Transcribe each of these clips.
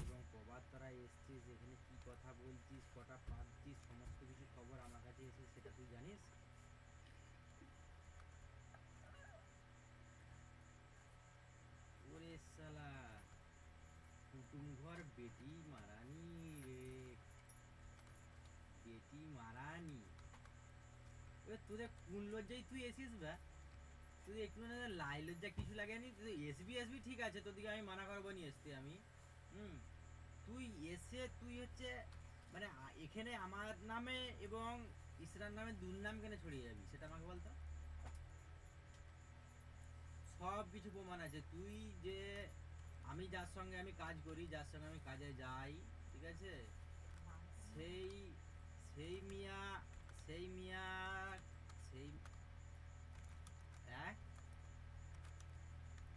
এবং কবার তোরা এসছিস, এখানে কি কথা বলছিস, কটা পাচ্ছিস, সমস্ত কিছু খবর আমার কাছে এসে সেটা তুই জানিস? ওরে শালা, কুটুম ঘর বেটি মারানি রে, বেটি মারানি। এবার তোদের কোন লজ্জায় তুই এসিস বা? তুই একটু না লাই লজ্জা কিছু লাগেনি? তুই এসবি এসবি ঠিক আছে, তোদিকে আমি মানা করবো নি এসতে আমি। হুম, তুই এসে তুই হচ্ছে মানে এখানে আমার নামে এবং ইসরার নামে দুর্নাম কেন ছড়িয়ে যাবি সেটা আমাকে বলতো। সব কিছু প্রমাণ আছে। তুই যে আমি যার সঙ্গে আমি কাজ করি, যার সঙ্গে আমি কাজে যাই, ঠিক আছে, সেই সেই মিয়া সেই মিয়া সেই এক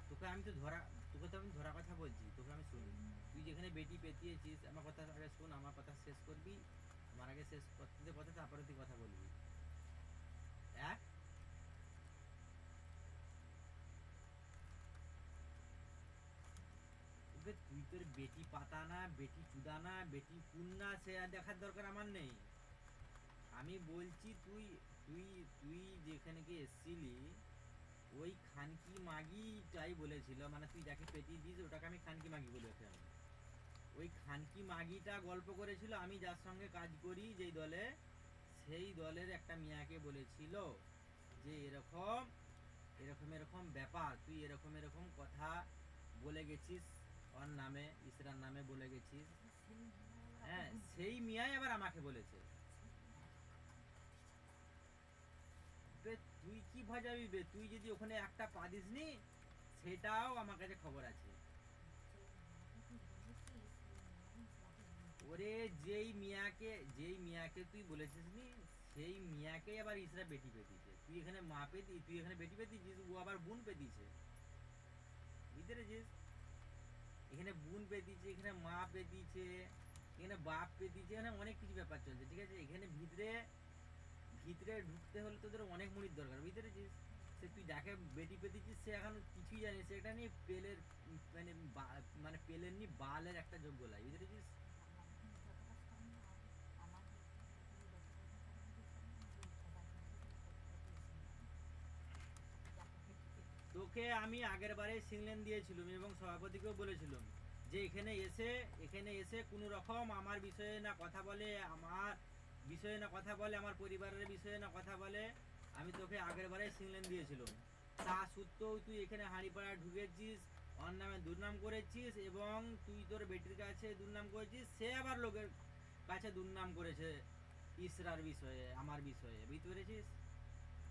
তোকে আমি তো ধরা তোকে তো আমি ধরা কথা বলছি, তোকে আমি শুনি। তুই যেখানে বেটি পেতিয়েছিস, আমার কথা আগে শোন, আমার কথা শেষ করবি, আমার আগে শেষ করতে দে কথা, তারপরে তুই কথা বলবি। এক, ওকে তুই তোর বেটি পাতানা, বেটি চুদানা, বেটি কুন্না সে আর দেখার দরকার আমার নেই। আমি বলছি তুই তুই তুই যেখানে গিয়ে এসছিলি, ওই খানকি মাগিটাই বলেছিল, মানে তুই যাকে পেটিয়ে দিস ওটাকে আমি খানকি মাগি বলে ওকে আমি। ওই খানকি মাগিটা গল্প করেছিল আমি যার সঙ্গে কাজ করি যেই দলে, সেই দলের একটা মিয়াকে বলেছিল যে এরকম এরকম এরকম ব্যাপার, তুই এরকম এরকম কথা বলে গেছিস ওর নামে, ইসরার নামে বলে গেছিস। হ্যাঁ, সেই মিয়াই আবার আমাকে বলেছে। বে তুই কি ভাজাবি বে? তুই যদি ওখানে একটা পা দিসনি, সেটাও আমার কাছে খবর আছে। ওরে যেই মিয়াকে তুই বলেছিস নি, সেই মিয়াকে আবার ইসরা বেটি পেতিছে। তুই এখানে মা পেতি, তুই এখানে বেটি পেতিছিস, ও আবার বোন পেতিছে। বুঝতে পেরেছিস? এখানে বোন পেতিছে, এখানে মা পেতিছে, এখানে বাপ পেতিছে, এখানে অনেক কিছু ব্যাপার চলছে, ঠিক আছে। এখানে ভিতরে ভিতরে ঢুকতে হলে তোদের অনেক মুড়ির দরকার, বুঝতে পেরেছিস? সে তুই যাকে বেটি পেতিছিস সে এখন কিছুই জানিস, সেটা নিয়ে পেলের মানে মানে পেলের নি বালের একটা যোগ্য লাই, বুঝতে পেরেছিস? তোকে আমি আগের বারে সিগন্যাল দিয়েছিলাম এবং সভাপতিকেও বলেছিলাম যে এখানে এসে কোনো রকম আমার বিষয়ে না কথা বলে, আমার বিষয়ে না কথা বলে, আমার পরিবারের বিষয়ে না কথা বলে। আমি তোকে আগের বারে সিগন্যাল দিয়েছিলাম। তা সত্ত্বেও তুই এখানে হাঁড়িপাড়া ঢুকেছিস, ওর নামে দুর্নাম করেছিস এবং তুই তোর বেটির কাছে দুর্নাম করেছিস, সে আবার লোকের কাছে দুর্নাম করেছে ইসরার বিষয়ে, আমার বিষয়ে, বুঝতে পেরেছিস?